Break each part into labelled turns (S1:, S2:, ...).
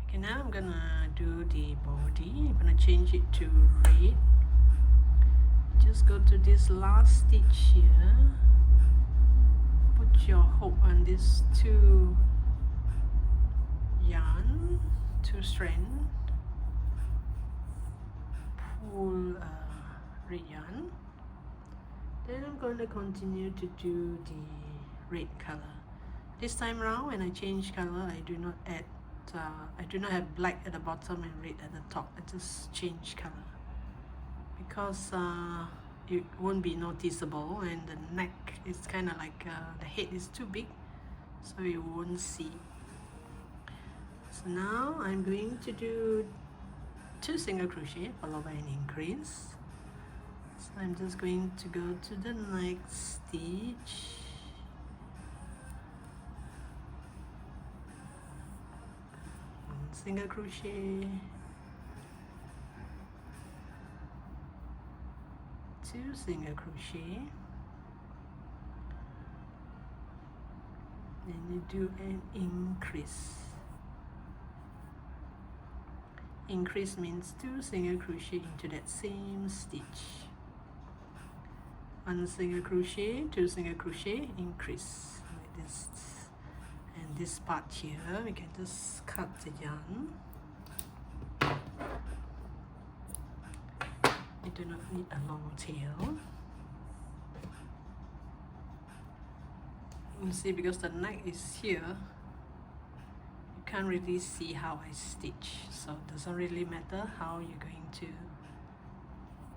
S1: Okay, now I'm gonna do the body. I'm gonna change it to red. Just go to this last stitch here. Put your hook on these two yarn, two strand. Pull red yarn. Then I'm going to continue to do the red color. This time round, when I change color, I do not add. I do not have black at the bottom and red at the top. I just change color because it won't be noticeable, and the neck is kind of like the head is too big, so you won't see. So now I'm going to do 2 single crochet followed by an increase. So I'm just going to go to the next stitch. Single crochet, 2 single crochet, then you do an increase. Increase means 2 single crochet into that same stitch. 1 single crochet, 2 single crochet, increase like this. And this part here, we can just cut the yarn. You do not need a long tail. You see, because the neck is here, you can't really see how I stitch, so it doesn't really matter how you're going to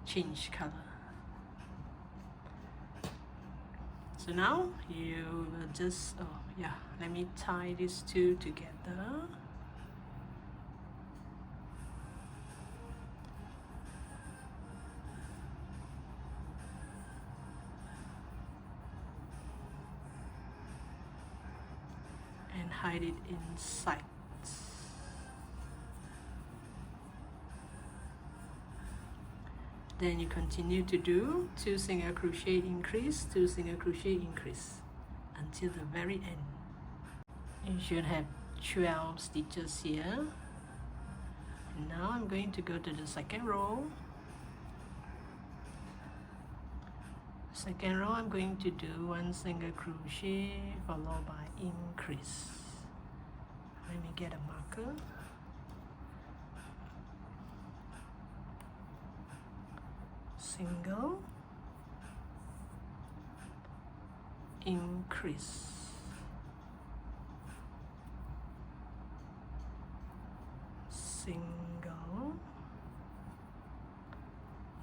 S1: change color. So now you will just, let me tie these two together. And hide it inside. Then you continue to do 2 single crochet increase, 2 single crochet increase until the very end. You should have 12 stitches here. And now I'm going to go to the second row. Second row, I'm going to do 1 single crochet followed by increase. Let me get a marker. Single, increase, single,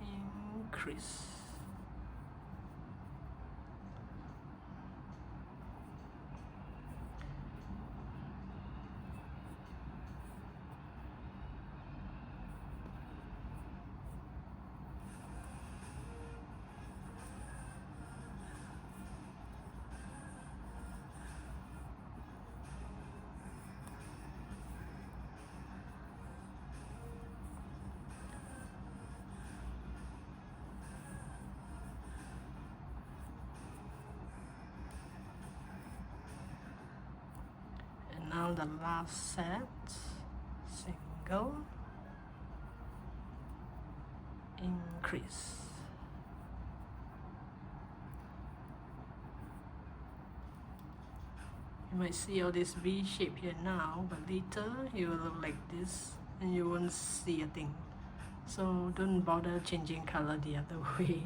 S1: increase. Now the last set, single, increase. You might see all this V shape here now, but later it will look like this and you won't see a thing. So don't bother changing color the other way.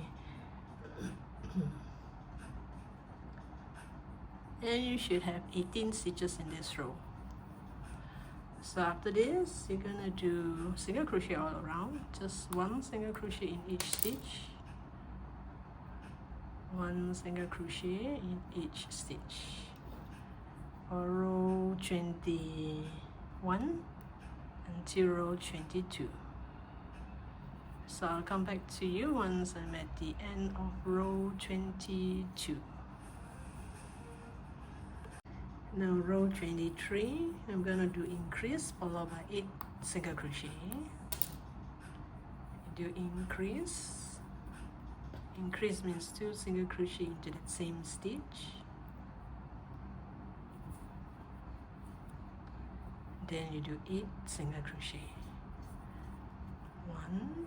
S1: And you should have 18 stitches in this row. So after this, you're gonna do single crochet all around, just 1 single crochet in each stitch, 1 single crochet in each stitch for row 21 until row 22. So I'll come back to you once I'm at the end of row 22. Now row 23, I'm gonna do increase followed by 8 single crochet. Do increase. Increase means 2 single crochet into that same stitch. then you do 8 single crochet. 1,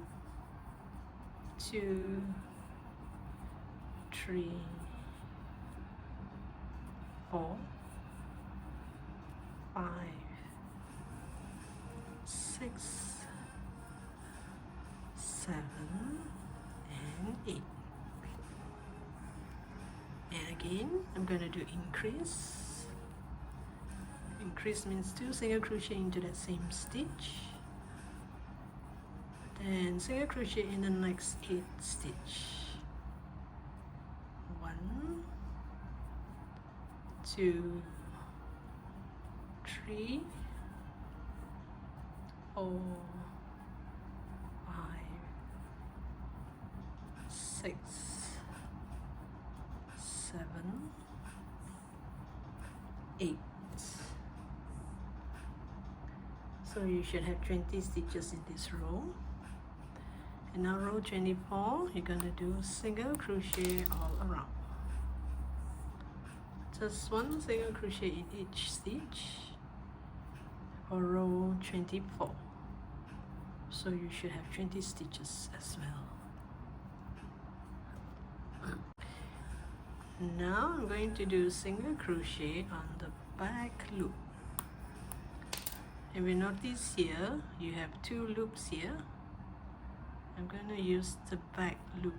S1: 2, 3, 4, 5, 6, 7, and 8. And again, I'm going to do increase. Increase means 2 single crochet into that same stitch, then single crochet in the next 8 stitch. 1, 2, 3, 4, 5, 6, 7, 8. So you should have 20 stitches in this row. And now row 24, you're going to do single crochet all around. Just 1 single crochet in each stitch for row 24. So you should have 20 stitches as well. Now I'm going to do single crochet on the back loop. And we notice here you have 2 loops here. I'm going to use the back loop.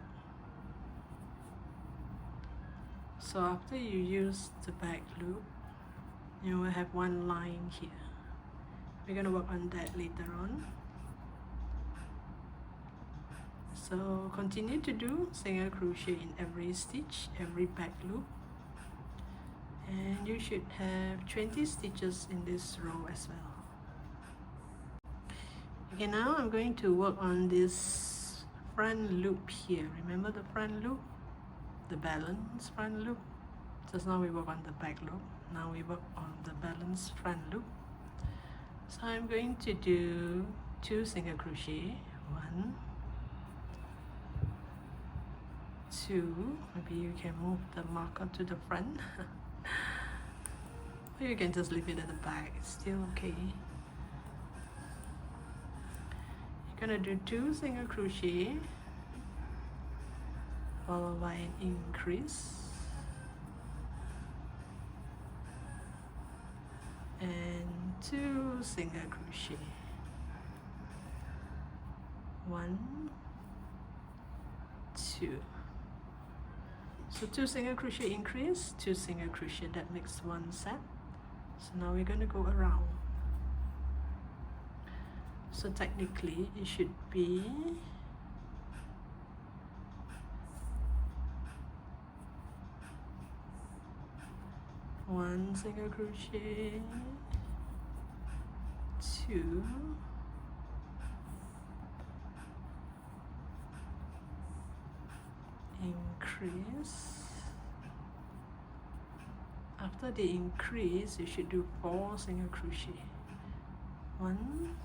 S1: So after you use the back loop, you will have 1 line here. We're going to work on that later on. So continue to do single crochet in every stitch, every back loop. And you should have 20 stitches in this row as well. Okay, now I'm going to work on this front loop here. Remember the front loop? The balance front loop? Just now we work on the back loop. Now we work on the balance front loop. So I'm going to do 2 single crochet. 1, 2. Maybe you can move the marker to the front. Or you can just leave it at the back. It's still okay. Gonna do 2 single crochet followed by an increase and 2 single crochet. 1, 2. So 2 single crochet increase, 2 single crochet, that makes 1 set. So now we're going to go around. So technically it should be 1 single crochet, 2, increase. After the increase, you should do 4 single crochet. 1,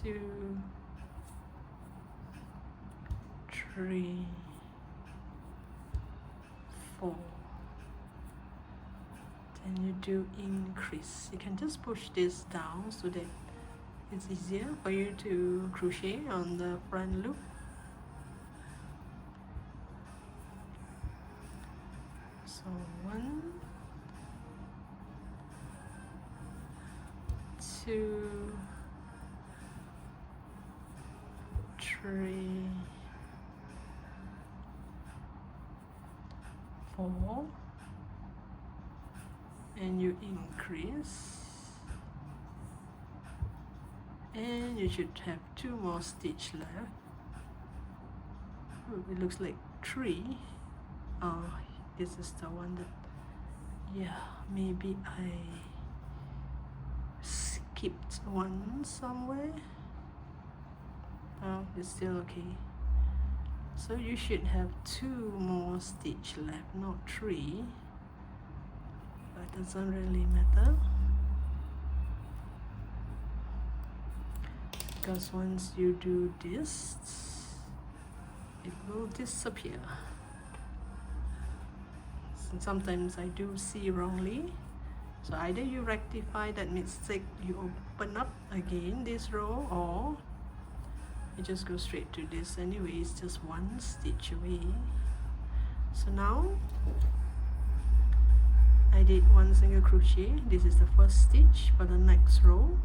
S1: 2, 3, 4. Then you do increase. You can just push this down so that it's easier for you to crochet on the front loop. So 1, 2, 3, 4, and you increase, and you should have 2 more stitch left. Oh, it looks like 3. Oh, this is the one that, yeah, maybe I skipped one somewhere. Oh, it's still okay. So you should have 2 more stitch left, not 3, but it doesn't really matter because once you do this, it will disappear. Sometimes I do see wrongly, So either you rectify that mistake, you open up again this row, or you just go straight to this. Anyway, it's just one stitch away. So now I did one single crochet. This is the first stitch for the next row.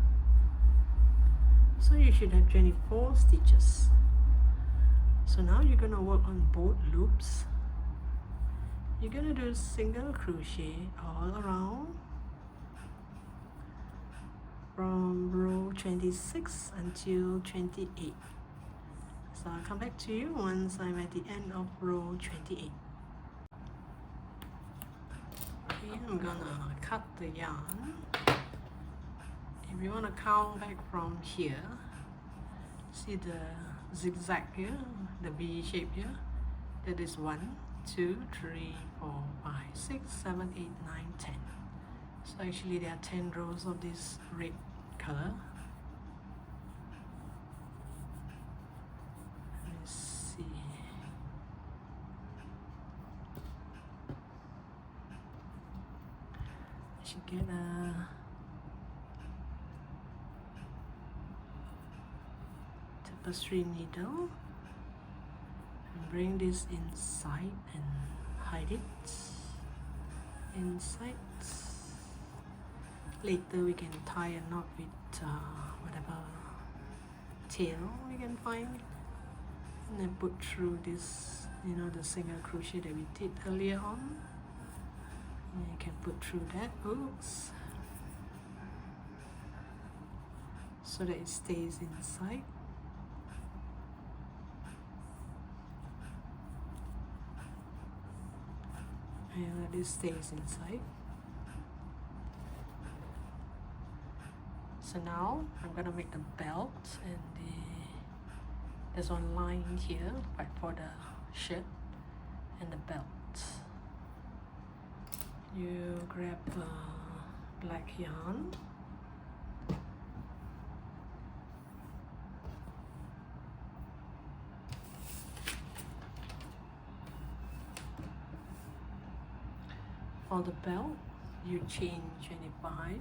S1: So you should have 24 stitches. So now you're gonna work on both loops. You're gonna do single crochet all around from row 26 until 28. So I'll come back to you once I'm at the end of row 28. Okay, I'm gonna cut the yarn. If you want to count back from here, see the zigzag here, the V shape here, that is 1, 2, 3, 4, 5, 6, 7, 8, 9, 10. So actually there are 10 rows of this red color. Let's see. I should get a tapestry needle and bring this inside and hide it inside. Later we can tie a knot with whatever tail we can find, and then put through this, you know, the single crochet that we did earlier on, and you can put through that, oops, so that it stays inside. And this stays inside. So now I'm gonna make the belt, and there's one line here right for the shirt and the belt. You grab black yarn, for the belt you chain 25,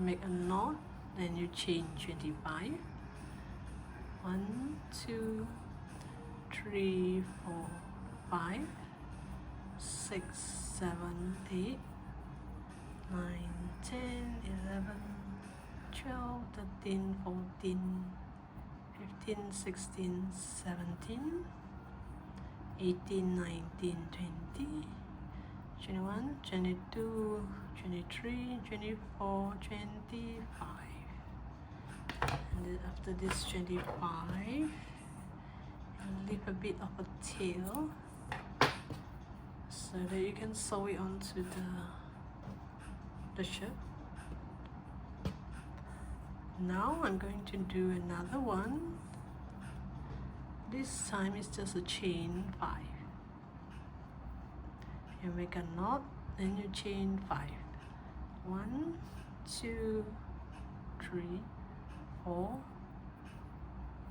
S1: make a knot, then you chain 25. 1, 2, 3, 4, 5, 6, 7, 8, 9, 10, 11, 12, 13, 14, 15, 16, 17, 18, 19, 20, 21, 22, 23, 24, 25. And then after this 25, leave a bit of a tail so that you can sew it onto the shirt. Now I'm going to do another one. This time it's just a chain 5. You make a knot, then you chain 5. 1, 2, 3, 4,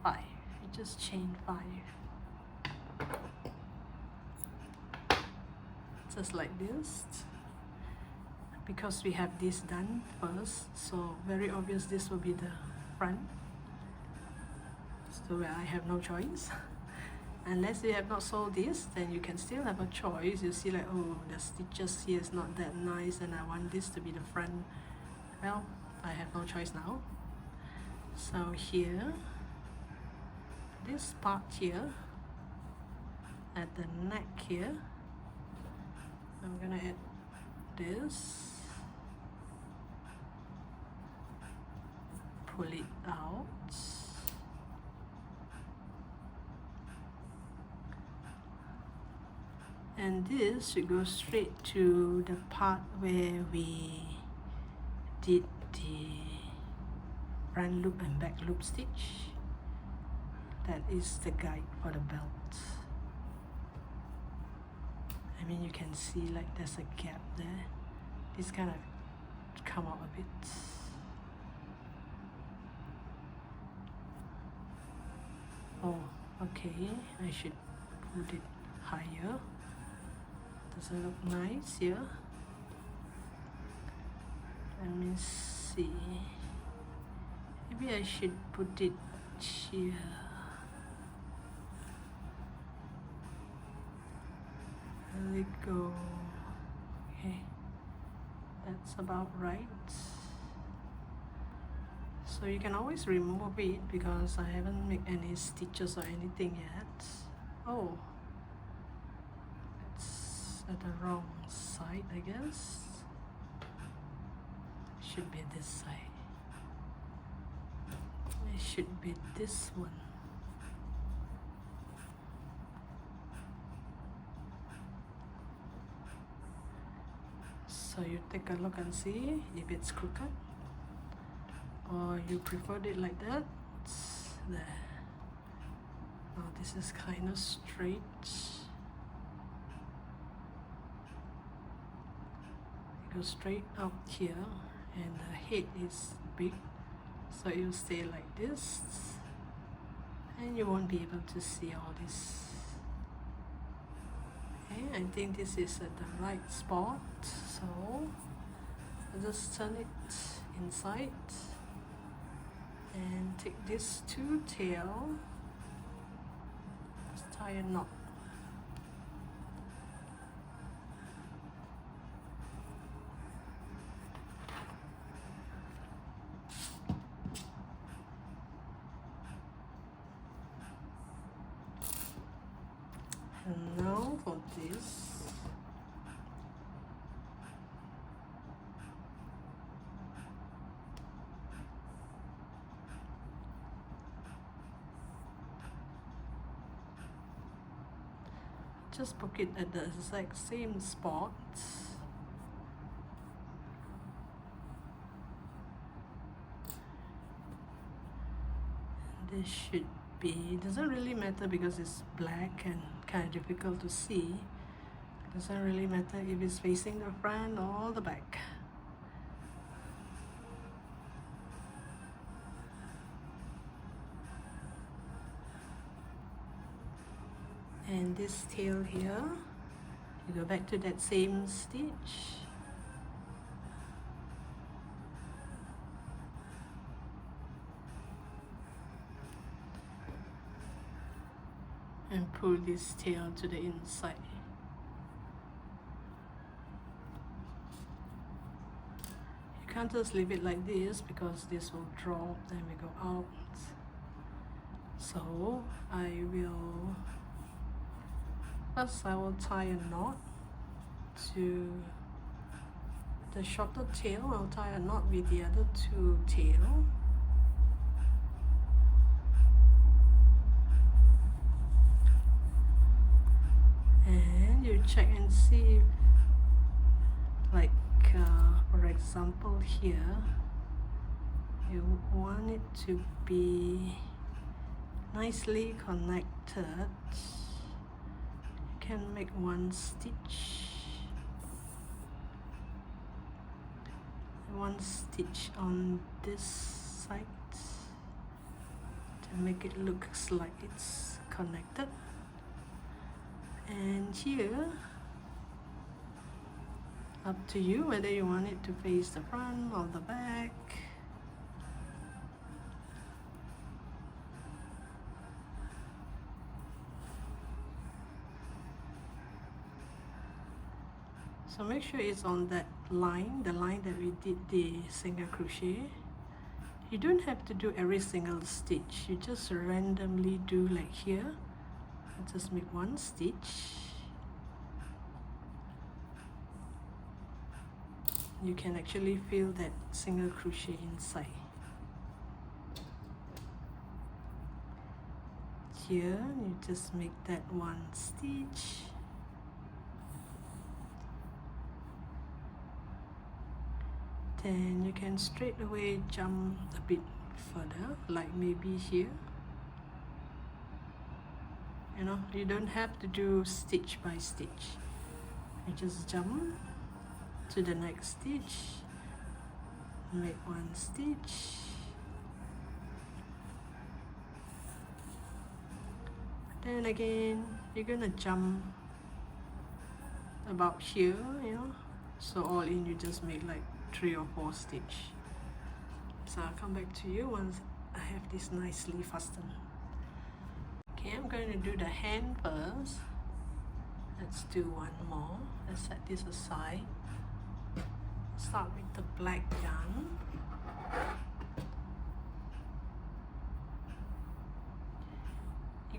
S1: 5. You just chain 5. Just like this. Because we have this done first, so very obvious this will be the front. So I have no choice. Unless you have not sewed this, then you can still have a choice. You see like, oh, the stitches here is not that nice and I want this to be the front. Well, I have no choice now. So here, this part here, at the neck here, I'm gonna add this, pull it out, and this should go straight to the part where we did the front loop and back loop stitch. That is the guide for the belt. I mean, you can see like there's a gap there. This kind of come out a bit. Oh, okay, I should put it higher. Does it look nice here? Let me see. Maybe I should put it here. Let it go. Okay, that's about right. So you can always remove it because I haven't made any stitches or anything yet. Oh, it's at the wrong side, I guess. Should be this side. It should be this one. So you take a look and see if it's crooked, or you preferred it like that. It's there. Now this is kind of straight. It goes straight up here, and the head is big, so you'll stay like this, and you won't be able to see all this. Okay, I think this is at the right spot, so I'll just turn it inside and take this two tail, just tie a knot. And now for this, just book it at the exact same spot. This should be, doesn't really matter because it's black and kind of difficult to see. Doesn't really matter if it's facing the front or the back. And this tail here, you go back to that same stitch. And pull this tail to the inside. You can't just leave it like this because this will drop and we go out. So first I will tie a knot to the shorter tail. I'll tie a knot with the other two tails. And you check and see if, like for example here, you want it to be nicely connected. You can make one stitch on this side to make it look like it's connected. And here, up to you whether you want it to face the front or the back. So make sure it's on that line, the line that we did the single crochet. You don't have to do every single stitch. You just randomly do like here. Just make one stitch. You can actually feel that single crochet inside. Here, you just make that one stitch. Then you can straight away jump a bit further, like maybe here. You know, you don't have to do stitch by stitch. You just jump to the next stitch, make one stitch, Then again, you're gonna jump about here, you know, so all in you just make like 3 or 4 stitch. So I'll come back to you once I have this nicely fastened. Okay, I'm going to do the hand first. Let's do one more. Let's set this aside. Start with the black yarn.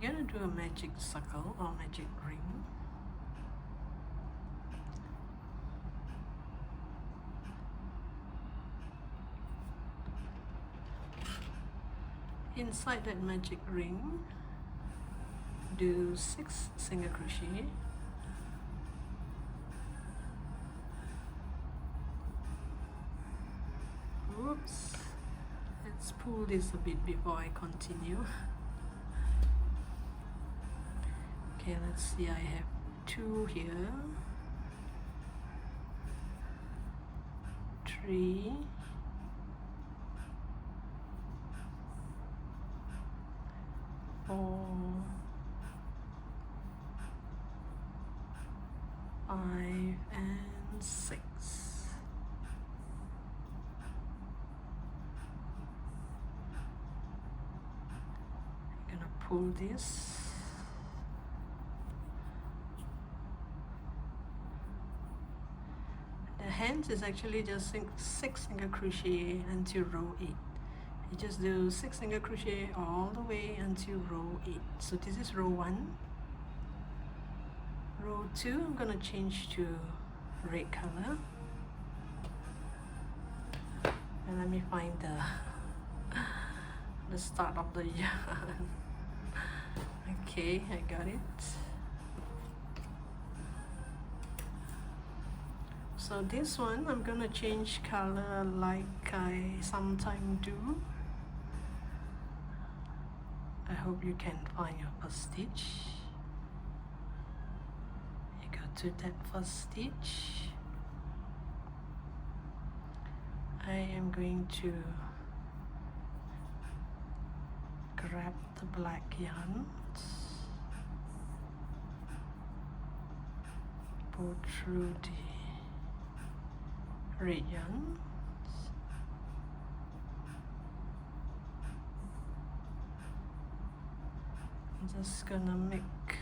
S1: You're gonna do a magic circle or magic ring. Inside that magic ring, do 6 single crochet. Oops, let's pull this a bit before I continue. Okay, let's see, I have 2 here, 3, 4, 5, and 6. I'm gonna pull this. The hands is actually just 6 single crochet until row 8. You just do 6 single crochet all the way until row 8. So this is row 1. Row 2, I'm gonna change to red color. And let me find the start of the yarn. Okay, I got it. So this one, I'm gonna change color like I sometimes do. I hope you can find your first stitch. You go to that first stitch. I am going to grab the black yarn, pull through the red yarn, I'm just gonna make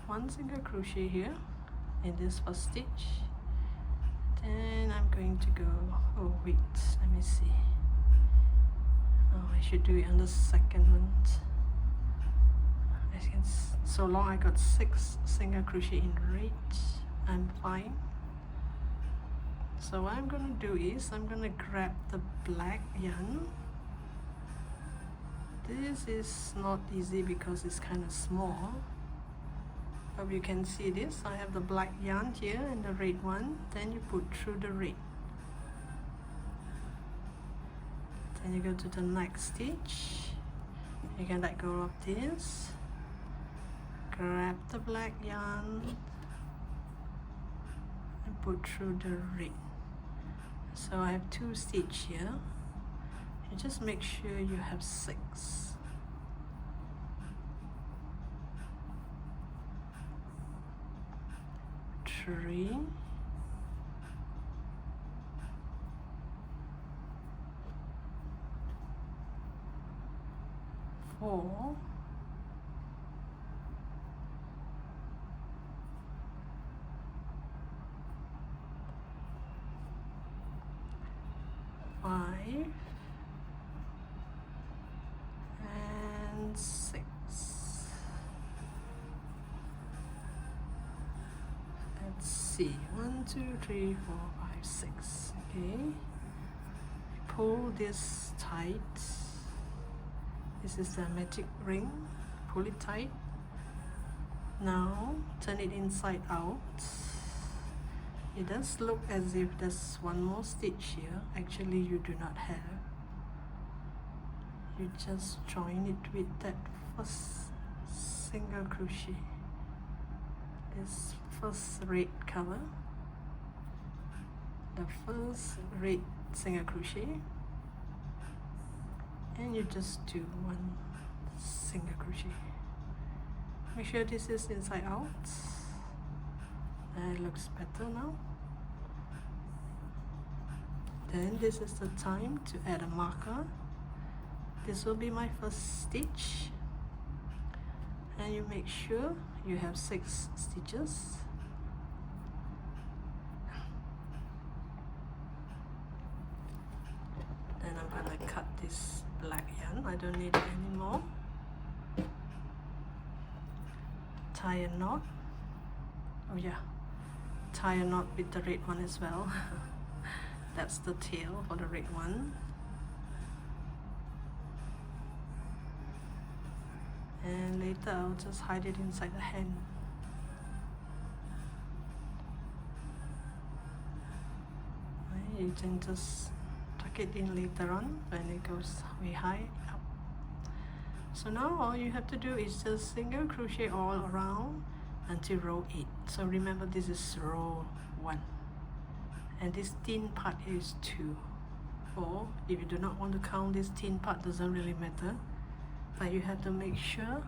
S1: 1 single crochet here in this first stitch. Then I'm going to go, oh wait, let me see. Oh, I should do it on the second one. As you can see, so long I got 6 single crochet in red, I'm fine. So what I'm gonna do is I'm gonna grab the black yarn. This is not easy because it's kind of small. Hope you can see this. I have the black yarn here and the red one. Then you put through the red. Then you go to the next stitch. You can let go of this. Grab the black yarn and put through the red. So I have 2 stitches here. You just make sure you have 6. 3, 4, 5, and 6. Let's see, 1, 2, 3, 4, 5, 6. Okay, pull this tight. This is the magic ring. Pull it tight. Now turn it inside out. It does look as if there's one more stitch here. Actually, you do not have. You just join it with that first single crochet. This first red color. The first red single crochet. And you just do 1 single crochet. Make sure this is inside out. And it looks better now. Then this is the time to add a marker. This will be my first stitch. And you make sure you have 6 stitches. Then I'm gonna cut this black yarn. I don't need it anymore. Tie a knot. Oh yeah, tie a knot with the red one as well. That's the tail for the red one. And later I'll just hide it inside the hand. You can just tuck it in later on when it goes way high up. So now all you have to do is just single crochet all around until row 8. So remember, this is row 1 and this thin part is 2. Or if you do not want to count this thin part, doesn't really matter, but you have to make sure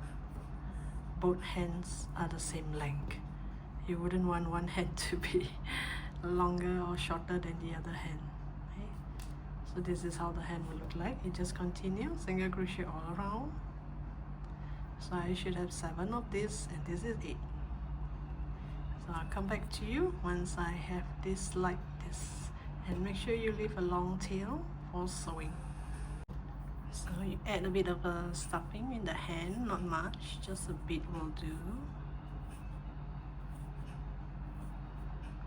S1: both hands are the same length. You wouldn't want one hand to be longer or shorter than the other hand. Okay? So this is how the hand will look like. You just continue single crochet all around. So I should have 7 of this, and this is 8. So I'll come back to you once I have this like this. And make sure you leave a long tail for sewing. So you add a bit of a stuffing in the hand, not much, just a bit will do.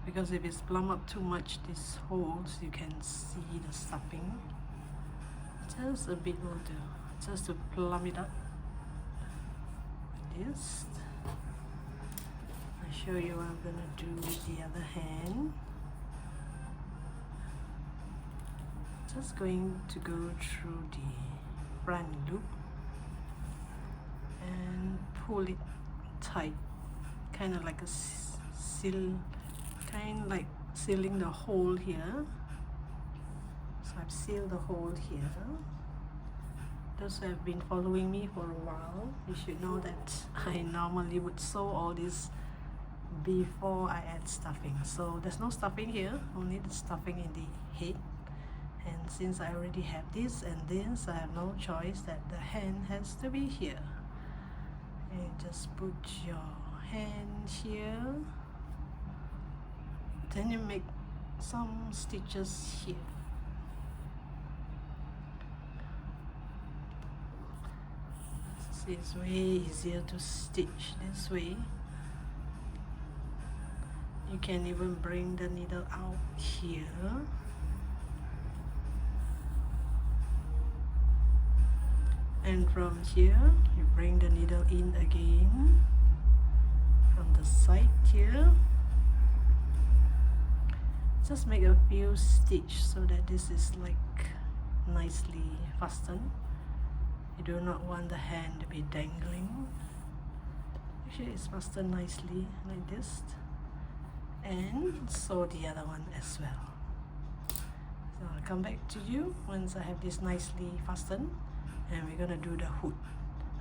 S1: Because if it's plumb up too much, these holes, you can see the stuffing. Just a bit will do, just to plumb it up. This. I'll show you what I'm gonna do with the other hand. Just going to go through the front loop and pull it tight, kind of like a seal, kind of like sealing the hole here. So I've sealed the hole here. Those who have been following me for a while, you should know that I normally would sew all this before I add stuffing. So there's no stuffing here, only the stuffing in the head. And since I already have this and this, I have no choice that the hand has to be here. And just put your hand here. Then you make some stitches here. It's way easier to stitch this way. You can even bring the needle out here. And from here, you bring the needle in again from the side here. Just make a few stitches so that this is like nicely fastened. You do not want the hand to be dangling. Make sure it's fastened nicely like this. And sew the other one as well. So I'll come back to you once I have this nicely fastened. And we're gonna do the hood.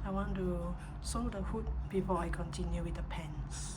S1: I want to sew the hood before I continue with the pants.